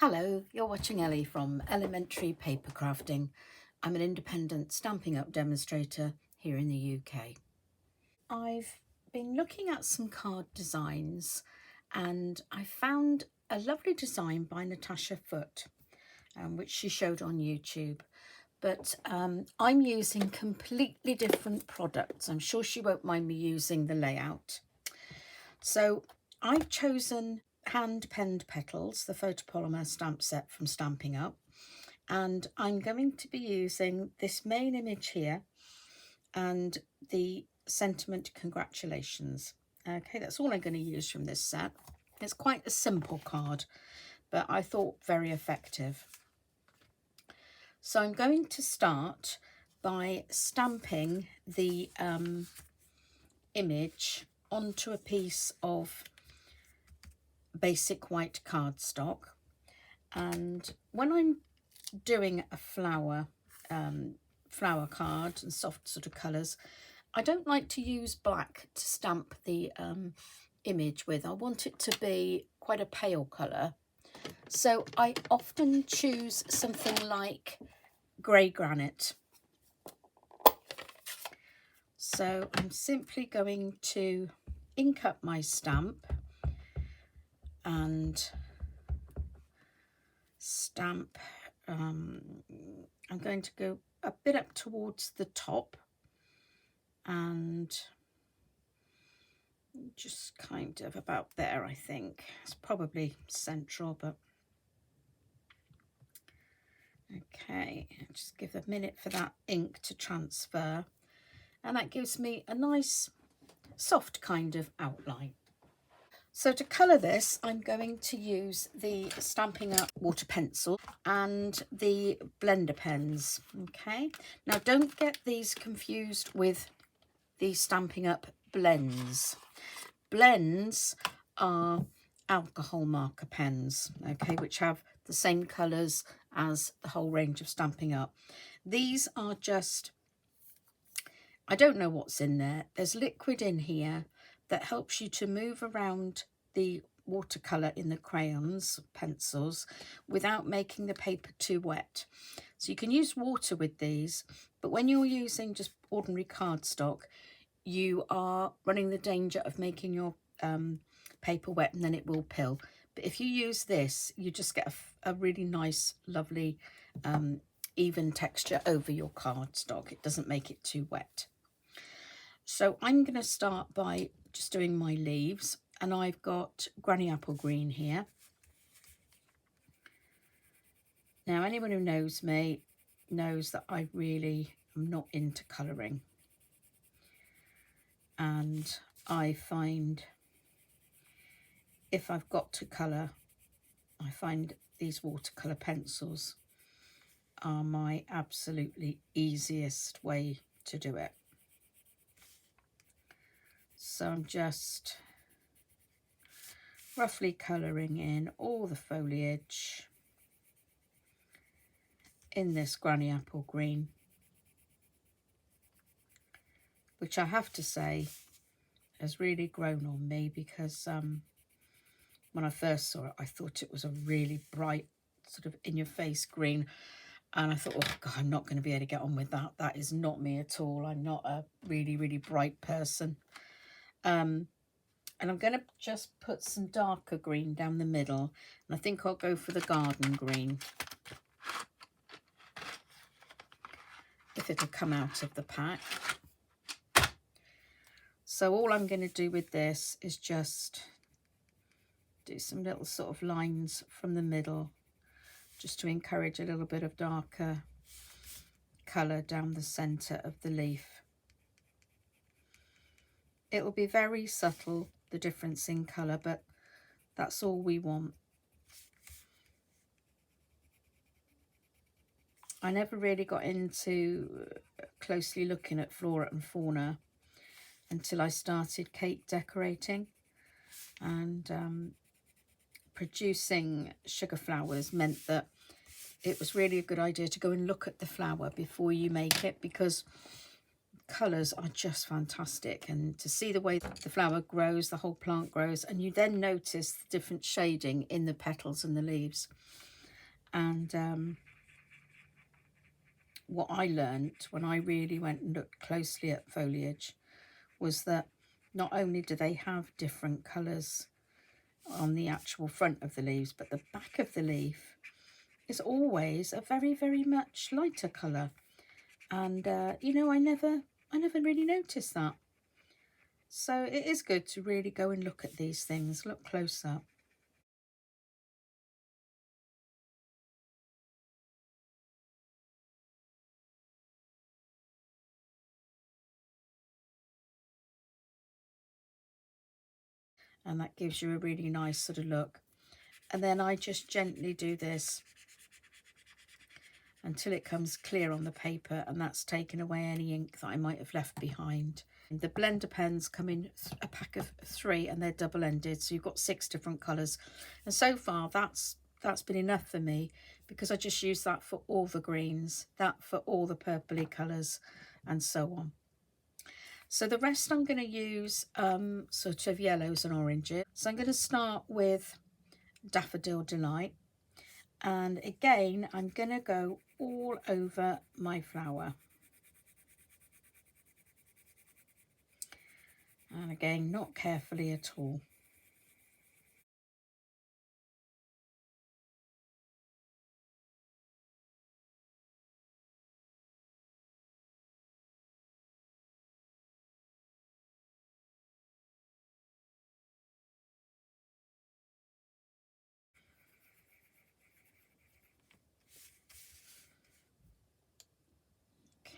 Hello, you're watching Ellie from Ellymentry Papercrafting. I'm an independent Stampin' Up demonstrator here in the UK. I've been looking at some card designs and I found a lovely design by Natasha Foote, which she showed on YouTube. But I'm using completely different products. I'm sure she won't mind me using the layout. So I've chosen hand-penned Petals, the photopolymer stamp set from Stampin' Up. And I'm going to be using this main image here and the sentiment congratulations. Okay, that's all I'm going to use from this set. It's quite a simple card, but I thought very effective. So I'm going to start by stamping the image onto a piece of basic white cardstock. And when I'm doing a flower card and soft sort of colours, I don't like to use black to stamp the image with. I want it to be quite a pale colour, so I often choose something like grey granite. So I'm simply going to ink up my stamp and stamp. I'm going to go a bit up towards the top and just kind of about there. I think it's probably central, but okay, just give a minute for that ink to transfer, and that gives me a nice soft kind of outline. So to colour this, I'm going to use the Stampin' Up water pencil and the blender pens. Okay, now don't get these confused with the Stampin' Up blends. Blends are alcohol marker pens, okay, which have the same colours as the whole range of Stampin' Up. These are just, I don't know what's in there. There's liquid in here that helps you to move around the watercolour in the crayons, pencils, without making the paper too wet. So you can use water with these, but when you're using just ordinary cardstock, you are running the danger of making your paper wet and then it will pill. But if you use this, you just get a really nice, lovely, even texture over your cardstock. It doesn't make it too wet. So I'm going to start by just doing my leaves, and I've got Granny Apple Green here. Now, anyone who knows me knows that I really am not into colouring. And I find if I've got to colour, I find these watercolour pencils are my absolutely easiest way to do it. So I'm just roughly colouring in all the foliage in this Granny Apple Green, which I have to say has really grown on me, because when I first saw it, I thought it was a really bright sort of in-your-face green, and I thought, oh God, I'm not going to be able to get on with that. That is not me at all. I'm not a really, really bright person. And I'm going to just put some darker green down the middle, and I think I'll go for the garden green, if it'll come out of the pack. So all I'm going to do with this is just do some little sort of lines from the middle, just to encourage a little bit of darker colour down the centre of the leaf. It will be very subtle, the difference in colour, but that's all we want. I never really got into closely looking at flora and fauna until I started cake decorating, and producing sugar flowers meant that it was really a good idea to go and look at the flower before you make it, because colours are just fantastic, and to see the way the flower grows, the whole plant grows, and you then notice the different shading in the petals and the leaves. And what I learnt when I really went and looked closely at foliage was that not only do they have different colours on the actual front of the leaves, but the back of the leaf is always a very, very much lighter colour. And you know, I never really noticed that. So it is good to really go and look at these things, look close up. And that gives you a really nice sort of look. And then I just gently do this until it comes clear on the paper, and that's taken away any ink that I might have left behind. The blender pens come in a pack of 3 and they're double-ended, so you've got 6 different colours. And so far that's been enough for me, because I just use that for all the greens, that for all the purpley colours, and so on. So the rest I'm going to use sort of yellows and oranges. So I'm going to start with Daffodil Delight. And again, I'm going to go all over my flower. And again, not carefully at all.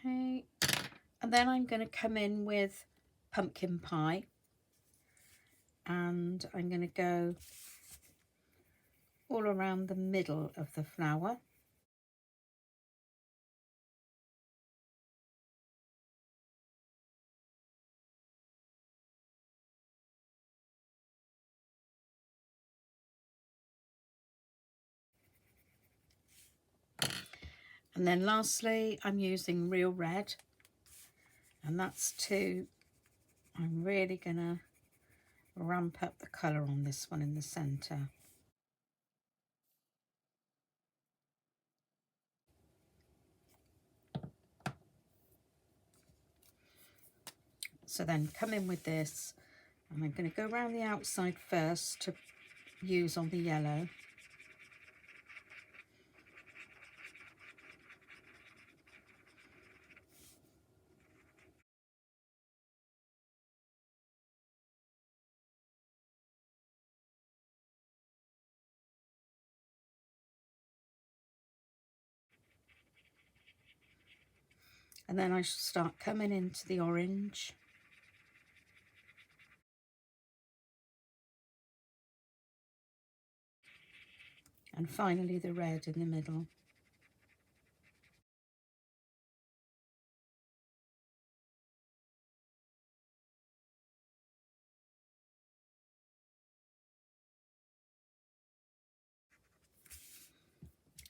Okay, and then I'm going to come in with Pumpkin Pie, and I'm going to go all around the middle of the flower. And then lastly, I'm using Real Red, and that's I'm really going to ramp up the colour on this one in the centre. So then come in with this, and I'm going to go around the outside first to use on the yellow. And then I shall start coming into the orange. And finally the red in the middle.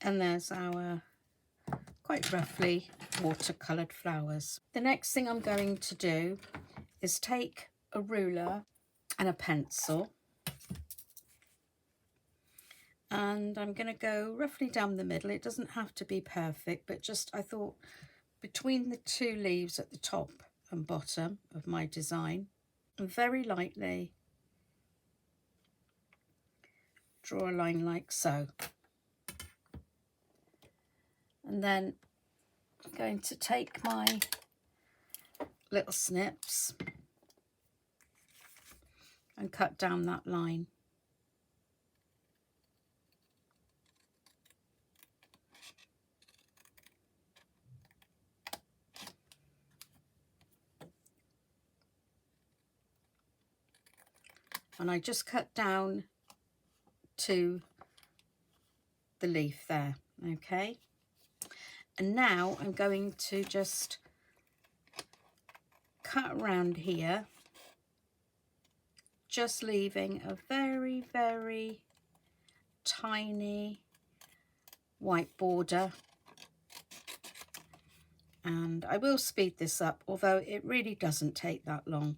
And there's our quite roughly watercoloured flowers. The next thing I'm going to do is take a ruler and a pencil, and I'm going to go roughly down the middle. It doesn't have to be perfect, but just I thought between the 2 leaves at the top and bottom of my design, and very lightly draw a line like so. And then I'm going to take my little snips and cut down that line. And I just cut down to the leaf there, okay? And now I'm going to just cut around here, just leaving a very, very tiny white border. And I will speed this up, although it really doesn't take that long.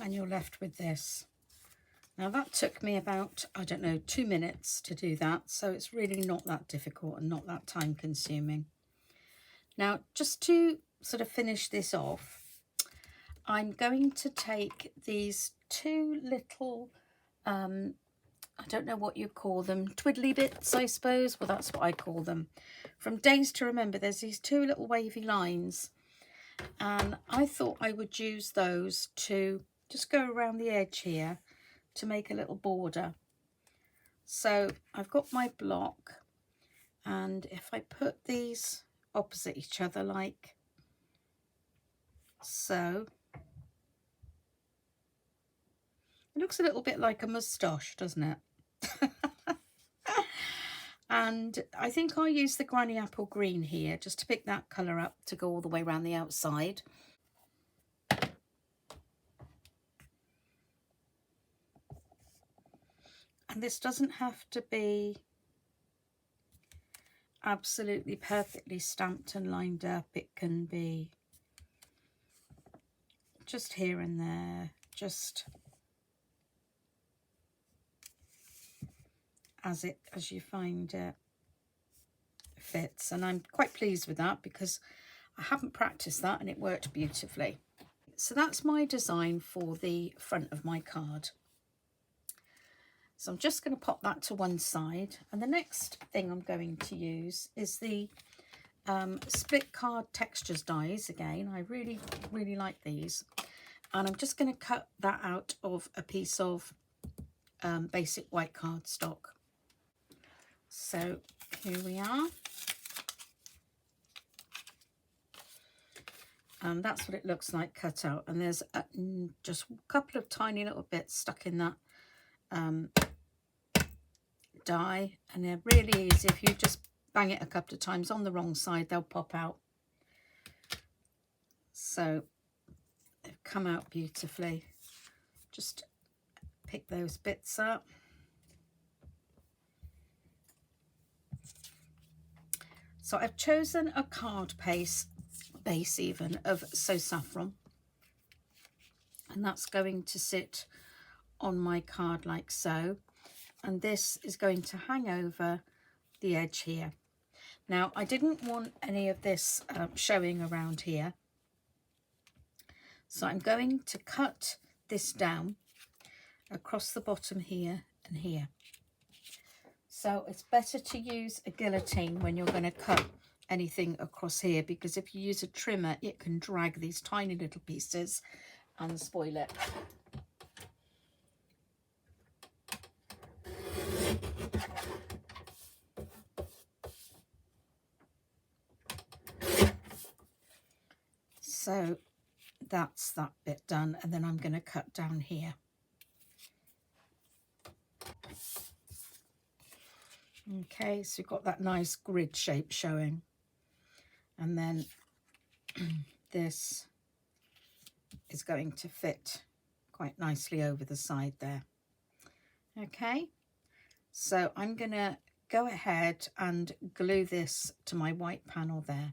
and you're left with this. Now that took me about, I don't know, 2 minutes to do that, so it's really not that difficult and not that time consuming. Now, just to sort of finish this off, I'm going to take these two little, I don't know what you call them, twiddly bits, I suppose. Well, that's what I call them. From Days to Remember, there's these two little wavy lines, and I thought I would use those to just go around the edge here to make a little border. So I've got my block, and if I put these opposite each other like so, it looks a little bit like a moustache, doesn't it? And I think I'll use the Granny Apple Green here just to pick that colour up to go all the way around the outside. And this doesn't have to be absolutely perfectly stamped and lined up. It can be just here and there, just as you find it fits. And I'm quite pleased with that because I haven't practiced that and it worked beautifully. So that's my design for the front of my card. So I'm just going to pop that to one side, and the next thing I'm going to use is the split card textures dies again. I really like these, and I'm just going to cut that out of a piece of basic white cardstock. So here we are, and that's what it looks like cut out, and there's just a couple of tiny little bits stuck in that die, and they're really easy. If you just bang it a couple of times on the wrong side, they'll pop out. So they've come out beautifully. Just pick those bits up. So I've chosen a card base even of So Saffron, and that's going to sit on my card like so, and this is going to hang over the edge here. Now I didn't want any of this showing around here, so I'm going to cut this down across the bottom here and here. So it's better to use a guillotine when you're going to cut anything across here, because if you use a trimmer it can drag these tiny little pieces and spoil it. So that's that bit done, and then I'm going to cut down here. Okay, so you've got that nice grid shape showing, and then this is going to fit quite nicely over the side there. Okay, so I'm going to go ahead and glue this to my white panel there.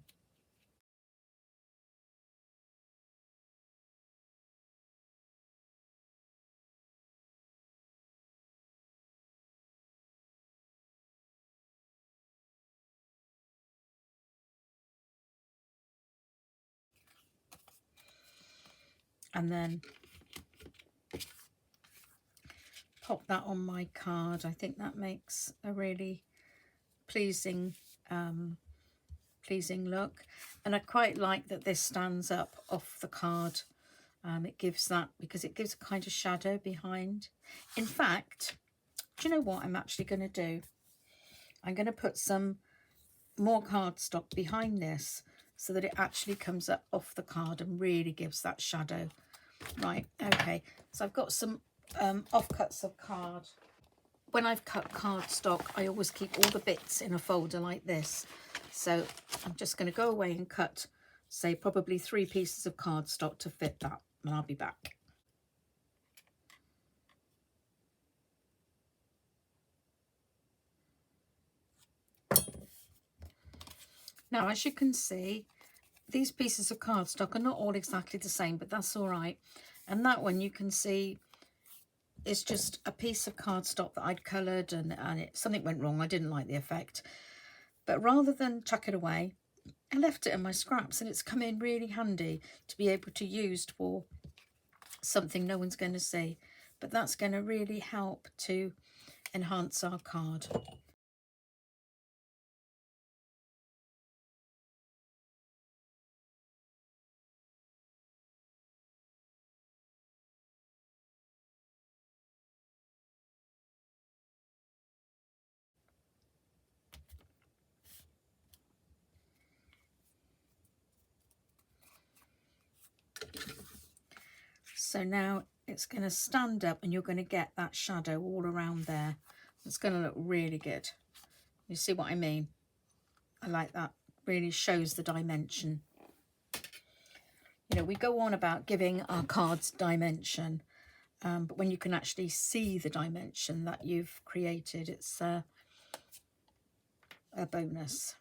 And then pop that on my card. I think that makes a really pleasing look, and I quite like that this stands up off the card. It gives that, because it gives a kind of shadow behind. In fact, do you know what I'm actually going to do? I'm going to put some more cardstock behind this so that it actually comes up off the card and really gives that shadow. Right, okay, so I've got some offcuts of card. When I've cut cardstock, I always keep all the bits in a folder like this. So I'm just going to go away and cut, say, probably 3 pieces of cardstock to fit that, and I'll be back. Now, as you can see, these pieces of cardstock are not all exactly the same, but that's all right. And that one you can see is just a piece of cardstock that I'd coloured, and something went wrong. I didn't like the effect. But rather than chuck it away, I left it in my scraps, and it's come in really handy to be able to use for something no one's going to see. But that's going to really help to enhance our card. So now it's going to stand up, and you're going to get that shadow all around there. It's going to look really good. You see what I mean? I like that. Really shows the dimension. You know, we go on about giving our cards dimension, but when you can actually see the dimension that you've created, it's a bonus.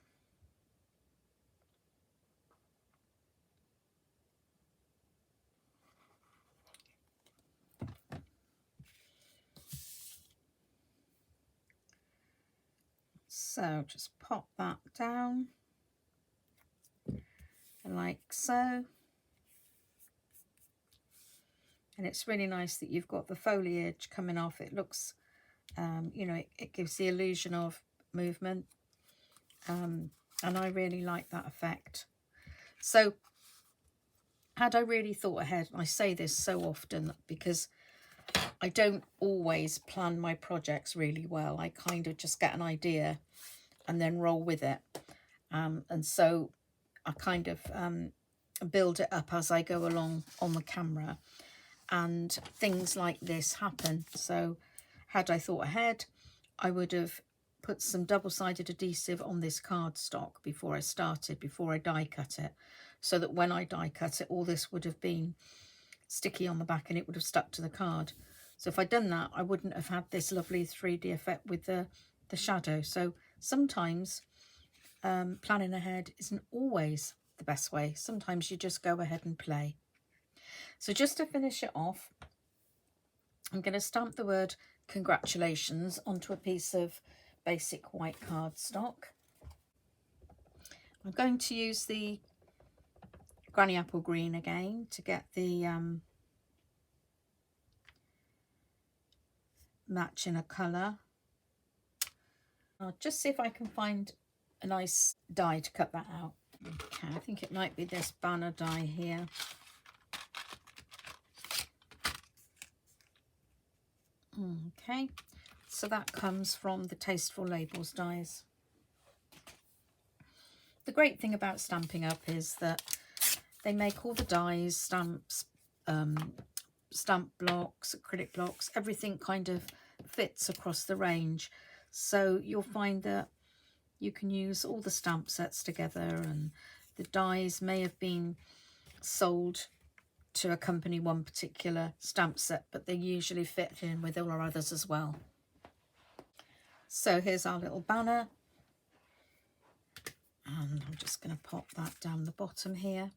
So just pop that down like so. And it's really nice that you've got the foliage coming off. It looks, you know, it gives the illusion of movement. And I really like that effect. So had I really thought ahead, and I say this so often because I don't always plan my projects really well. I kind of just get an idea and then roll with it. And so I kind of build it up as I go along on the camera, and things like this happen. So had I thought ahead, I would have put some double-sided adhesive on this cardstock before I started, before I die cut it, so that when I die cut it, all this would have been sticky on the back and it would have stuck to the card. So if I'd done that, I wouldn't have had this lovely 3D effect with the shadow. So sometimes planning ahead isn't always the best way. Sometimes you just go ahead and play. So just to finish it off, I'm going to stamp the word congratulations onto a piece of basic white cardstock. I'm going to use the Granny Apple Green again to get the match in a colour. I'll just see if I can find a nice die to cut that out. Okay, I think it might be this banner die here. Okay, so that comes from the Tasteful Labels dies. The great thing about Stampin' Up is that they make all the dies, stamps, stamp blocks, acrylic blocks, everything kind of fits across the range. So you'll find that you can use all the stamp sets together, and the dies may have been sold to accompany one particular stamp set, but they usually fit in with all our others as well. So here's our little banner, and I'm just going to pop that down the bottom here,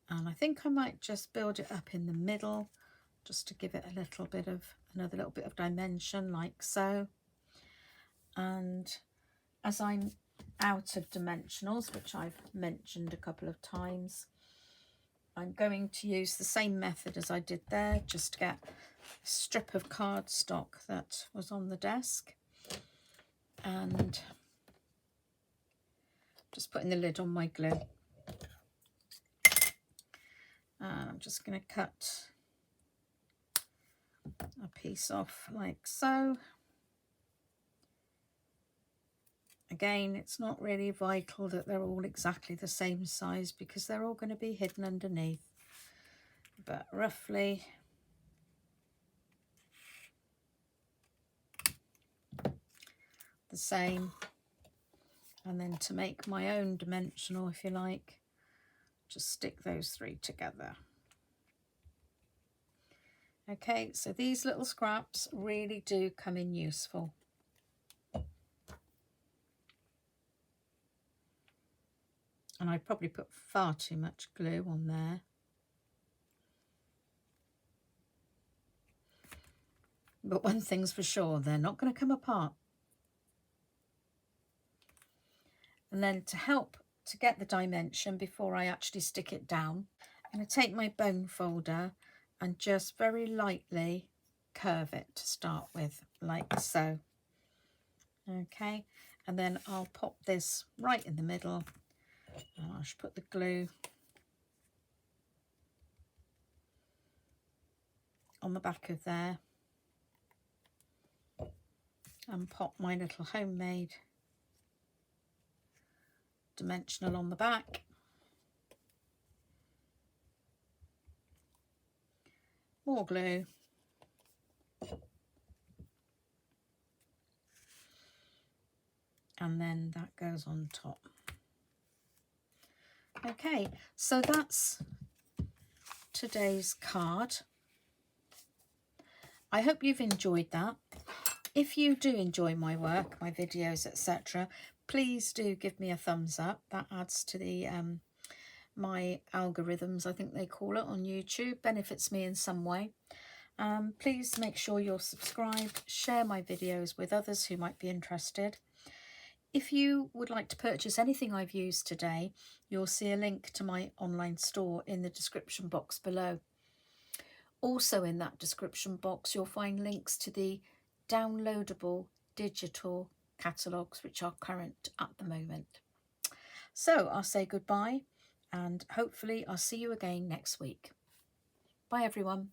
and I think I might just build it up in the middle just to give it a little bit of another little bit of dimension, like so. And as I'm out of dimensionals, which I've mentioned a couple of times, I'm going to use the same method as I did there, just to get a strip of cardstock that was on the desk, and just putting the lid on my glue. And I'm just going to cut a piece off like so. Again, it's not really vital that they're all exactly the same size because they're all going to be hidden underneath, but roughly the same. And then to make my own dimensional, if you like, just stick those three together. Okay, so these little scraps really do come in useful. And I probably put far too much glue on there. But one thing's for sure, they're not going to come apart. And then to help to get the dimension before I actually stick it down, I'm going to take my bone folder and just very lightly curve it to start with, like so. Okay, and then I'll pop this right in the middle, and I should put the glue on the back of there and pop my little homemade dimensional on the back. More glue. And then that goes on top. Okay, so that's today's card. I hope you've enjoyed that. If you do enjoy my work, my videos, etc., please do give me a thumbs up. That adds to the my algorithms, I think they call it, on YouTube. Benefits me in some way. Please make sure you're subscribed, share my videos with others who might be interested. If you would like to purchase anything I've used today, you'll see a link to my online store in the description box below. Also in that description box, you'll find links to the downloadable digital catalogues which are current at the moment. So I'll say goodbye and hopefully I'll see you again next week. Bye everyone.